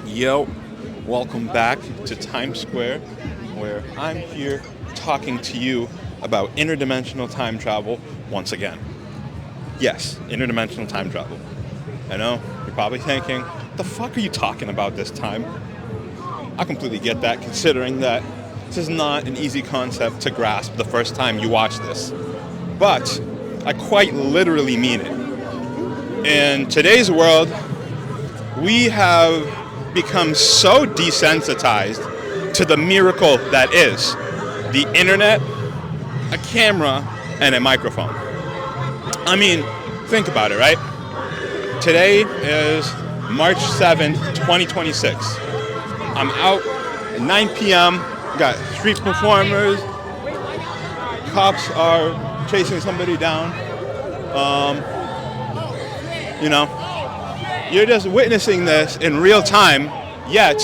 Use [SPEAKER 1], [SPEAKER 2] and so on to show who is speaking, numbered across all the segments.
[SPEAKER 1] Yo, welcome back to Times Square, where I'm here talking to you about interdimensional time travel once again. Yes, interdimensional time travel. I know, you're probably thinking, the fuck are you talking about this time? I completely get that, considering that this is not an easy concept to grasp the first time you watch this. But I quite literally mean it. In today's world, we have become so desensitized to the miracle that is the internet, a camera, and a microphone. I mean, think about it, right? Today is March 7th, 2026. I'm out at 9 p.m., got street performers, cops are chasing somebody down. You know, you're just witnessing this in real time, yet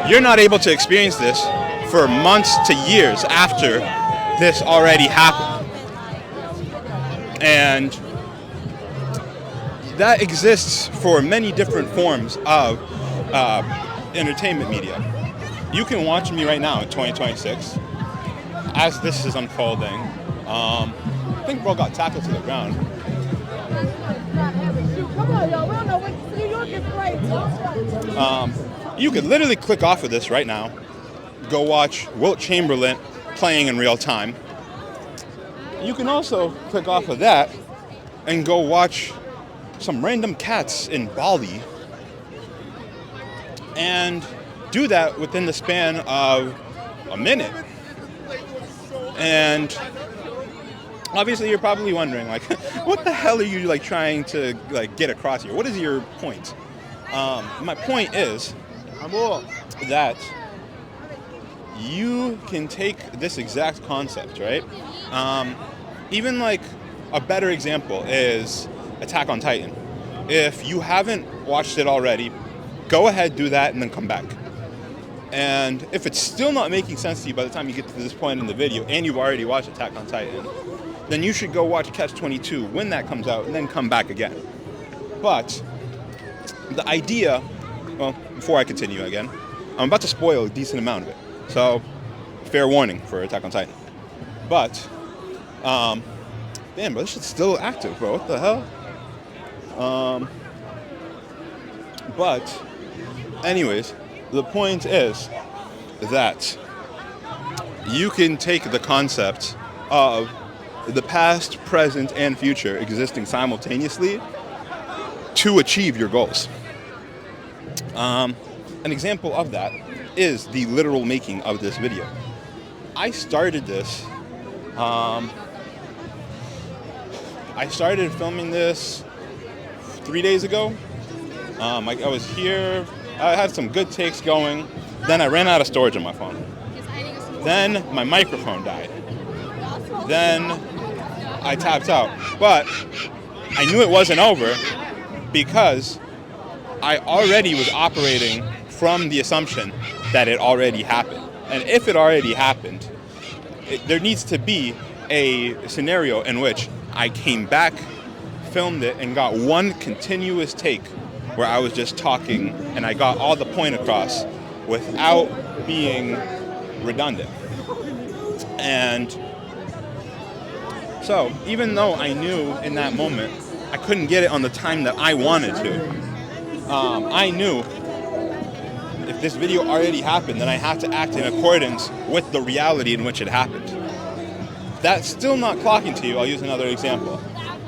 [SPEAKER 1] you're not able to experience this for months to years after this already happened. And that exists for many different forms of entertainment media. You can watch me right now in 2026 as this is unfolding. I think bro got tackled to the ground. You could literally click off of this right now, go watch Wilt Chamberlain playing in real time. You can also click off of that and go watch some random cats in Bali and do that within the span of a minute. And obviously you're probably wondering, like, what the hell are you like trying to like get across here? What is your point? My point is that you can take this exact concept, right? Even like a better example is Attack on Titan. If you haven't watched it already, go ahead, do that, and then come back. And if it's still not making sense to you by the time you get to this point in the video and you've already watched Attack on Titan, then you should go watch Catch 22 when that comes out and then come back again. But the idea, well, before I continue again, I'm about to spoil a decent amount of it. So, fair warning for Attack on Titan. But, damn, bro, this shit's still active, bro. What the hell? But, anyways, the point is that you can take the concept of the past, present, and future existing simultaneously to achieve your goals. An example of that is the literal making of this video. I started this, I started filming this 3 days ago. I was here, I had some good takes going, then I ran out of storage on my phone. Then my microphone died. Then I tapped out. But I knew it wasn't over because I already was operating from the assumption that it already happened. And if it already happened, there needs to be a scenario in which I came back, filmed it, and got one continuous take where I was just talking and I got all the point across without being redundant. And so, even though I knew in that moment I couldn't get it on the time that I wanted to, I knew if this video already happened, then I have to act in accordance with the reality in which it happened. That's still not clocking to you. I'll use another example.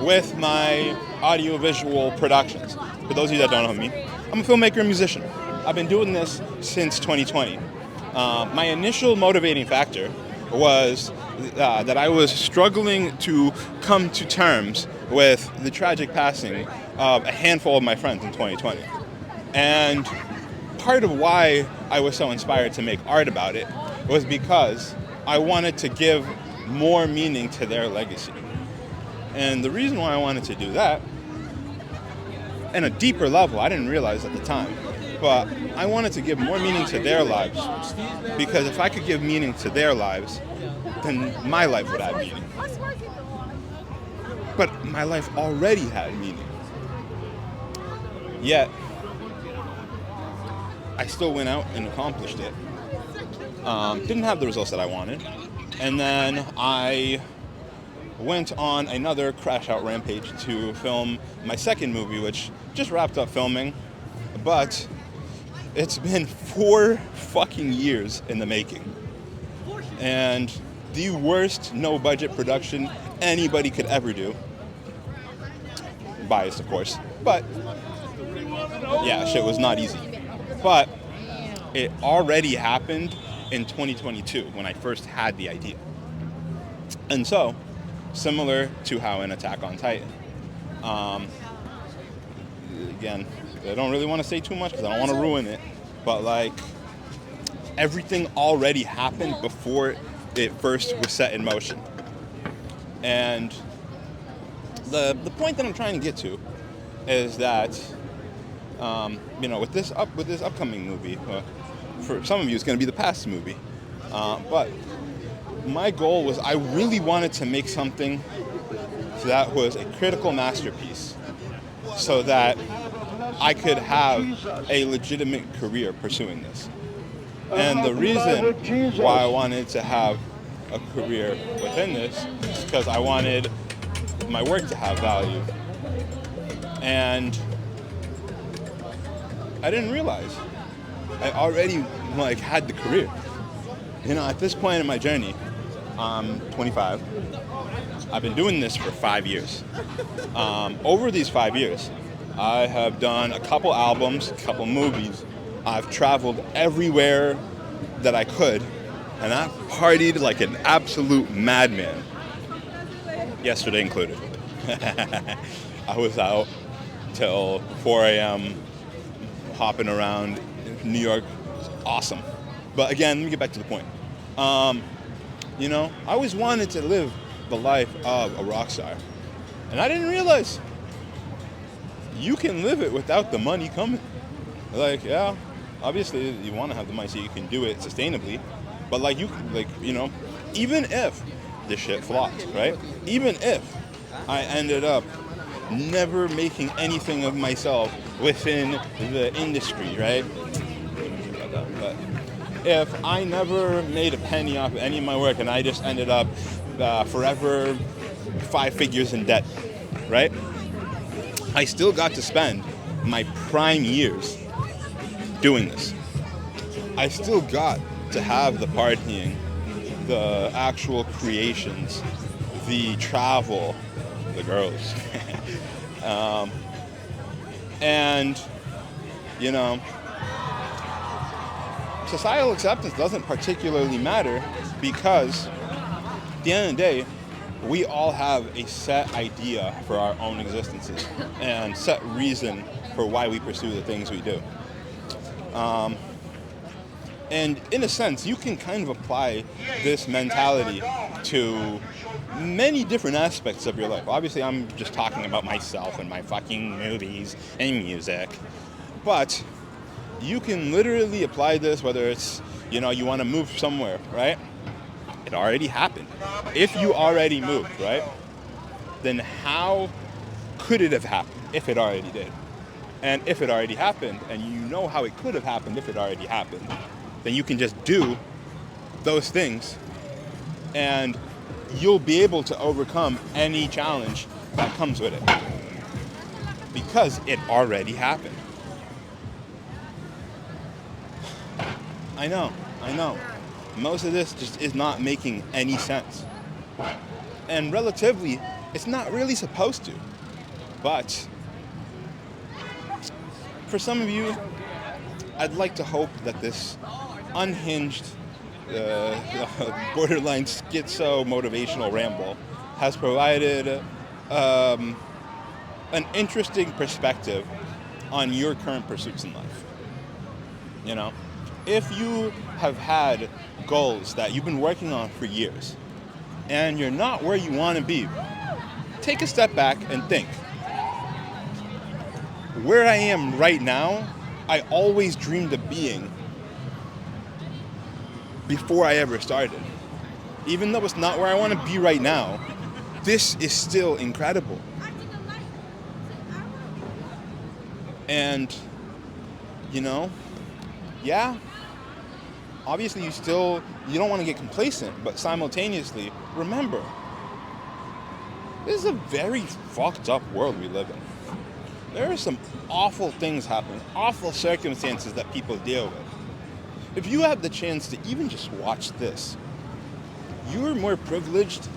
[SPEAKER 1] With my audiovisual productions. For those of you that don't know me, I'm a filmmaker and musician. I've been doing this since 2020. My initial motivating factor was that I was struggling to come to terms with the tragic passing of a handful of my friends in 2020. And part of why I was so inspired to make art about it was because I wanted to give more meaning to their legacy. And the reason why I wanted to do that, in a deeper level, I didn't realize at the time, but I wanted to give more meaning to their lives, because if I could give meaning to their lives, then my life would have meaning. But my life already had meaning. Yet, I still went out and accomplished it. Didn't have the results that I wanted. And then I went on another crash out rampage to film my second movie, which just wrapped up filming. But it's been 4 fucking years in the making. And the worst no-budget production anybody could ever do. Biased, of course. But, yeah, shit was not easy. But it already happened in 2022 when I first had the idea. And so, similar to how in Attack on Titan, again, I don't really want to say too much because I don't want to ruin it, but like, everything already happened before it first was set in motion. And the point that I'm trying to get to is that, with this upcoming movie, for some of you it's going to be the past movie, but my goal was I really wanted to make something that was a critical masterpiece so that I could have a legitimate career pursuing this. And the reason why I wanted to have a career within this is because I wanted my work to have value. And I didn't realize I already had the career. At this point in my journey, I'm 25. I've been doing this for 5 years. Over these 5 years, I have done a couple albums, a couple movies. I've traveled everywhere that I could, and I've partied like an absolute madman. Yesterday included. I was out till 4 a.m. hopping around New York. Awesome. But again, let me get back to the point. I always wanted to live the life of a rock star. And I didn't realize you can live it without the money coming. Yeah, obviously you want to have the money so you can do it sustainably. But even if this shit flopped, right? Even if I ended up never making anything of myself within the industry, right? But if I never made a penny off of any of my work and I just ended up forever 5 figures in debt, right? I still got to spend my prime years doing this. I still got to have the partying, the actual creations, the travel, the girls. Societal acceptance doesn't particularly matter because at the end of the day, we all have a set idea for our own existences and set reason for why we pursue the things we do. And in a sense, you can kind of apply this mentality to many different aspects of your life. Obviously, I'm just talking about myself and my fucking movies and music. But you can literally apply this, whether it's, you want to move somewhere, right? It already happened. If you already moved, right? Then how could it have happened if it already did? And if it already happened, and you know how it could have happened if it already happened, then you can just do those things and you'll be able to overcome any challenge that comes with it because it already happened. I know. Most of this just is not making any sense. And relatively, it's not really supposed to. But for some of you, I'd like to hope that this unhinged, borderline schizo motivational ramble has provided an interesting perspective on your current pursuits in life. If you have had goals that you've been working on for years and you're not where you want to be, take a step back and think. Where I am right now, I always dreamed of being before I ever started. Even though it's not where I want to be right now, this is still incredible. And, yeah, obviously you don't want to get complacent, but simultaneously, remember, this is a very fucked up world we live in. There are some awful things happening, awful circumstances that people deal with. If you have the chance to even just watch this, you're more privileged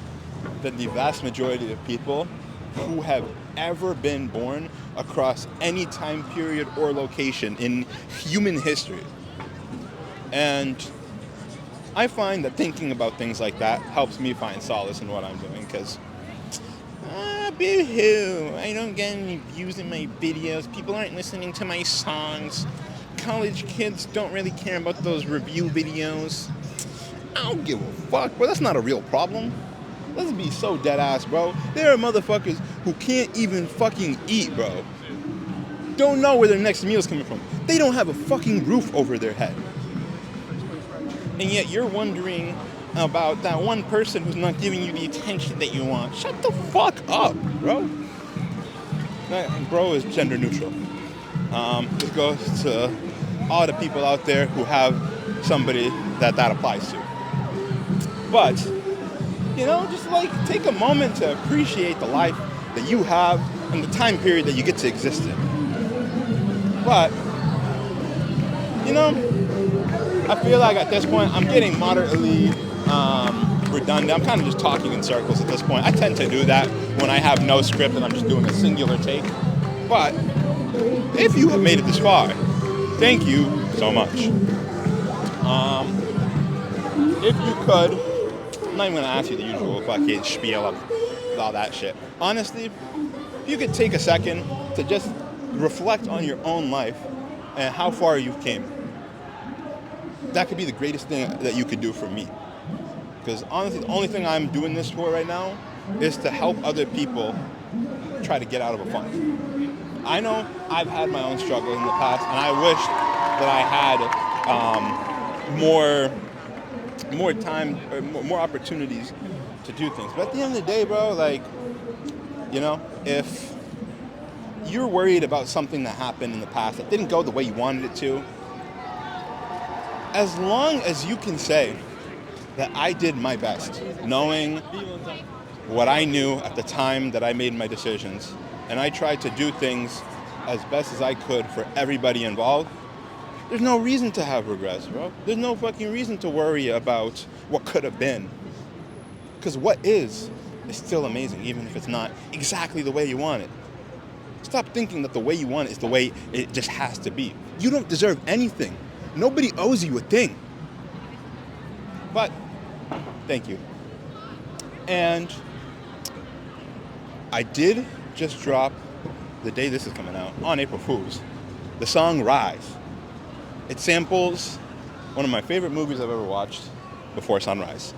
[SPEAKER 1] than the vast majority of people who have ever been born across any time period or location in human history. And I find that thinking about things like that helps me find solace in what I'm doing, because boo-hoo, I don't get any views in my videos, people aren't listening to my songs, college kids don't really care about those review videos. I don't give a fuck, bro. That's not a real problem. Let's be so dead ass, bro. There are motherfuckers who can't even fucking eat, bro. Don't know where their next meal's coming from. They don't have a fucking roof over their head. And yet you're wondering about that one person who's not giving you the attention that you want. Shut the fuck up, bro. That bro is gender neutral. This goes to all the people out there who have somebody that applies to. But, just like take a moment to appreciate the life that you have and the time period that you get to exist in. But, I feel like at this point I'm getting moderately redundant. I'm kind of just talking in circles at this point. I tend to do that when I have no script and I'm just doing a singular take. But if you have made it this far, thank you so much. If you could, I'm not even going to ask you the usual fucking spiel of all that shit. Honestly, if you could take a second to just reflect on your own life and how far you've came, that could be the greatest thing that you could do for me. Because honestly, the only thing I'm doing this for right now is to help other people try to get out of a funk. I know I've had my own struggles in the past, and I wish that I had more time, or more opportunities to do things. But at the end of the day, bro, if you're worried about something that happened in the past that didn't go the way you wanted it to, as long as you can say that I did my best, knowing what I knew at the time that I made my decisions, and I tried to do things as best as I could for everybody involved, there's no reason to have regrets, bro. There's no fucking reason to worry about what could have been. Because what is still amazing, even if it's not exactly the way you want it. Stop thinking that the way you want it is the way it just has to be. You don't deserve anything. Nobody owes you a thing. But, thank you. And I did just drop, the day this is coming out, on April Fool's, the song Rise. It samples one of my favorite movies I've ever watched, Before Sunrise.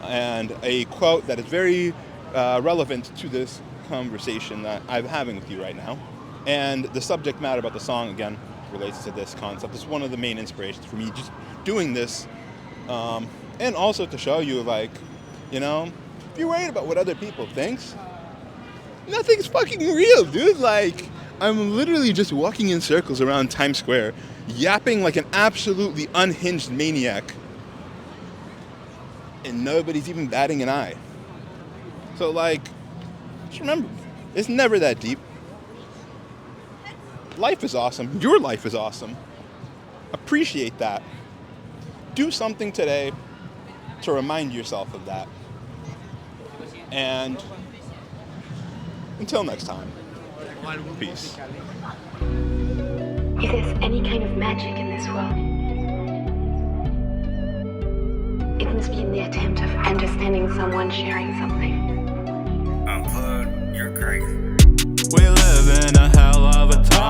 [SPEAKER 1] And a quote that is very relevant to this conversation that I'm having with you right now. And the subject matter about the song, again, relates to this concept. It's one of the main inspirations for me just doing this. And also to show you, if you're worried about what other people think, nothing's fucking real, dude. I'm literally just walking in circles around Times Square, yapping like an absolutely unhinged maniac, and nobody's even batting an eye. So, just remember, it's never that deep. Life is awesome. Your life is awesome. Appreciate that. Do something today to remind yourself of that. And until next time, peace.
[SPEAKER 2] If there's any kind of magic in this world, it must be in the attempt of understanding someone sharing something.
[SPEAKER 3] Unplug, you're crazy.
[SPEAKER 1] We live in a hell of a time.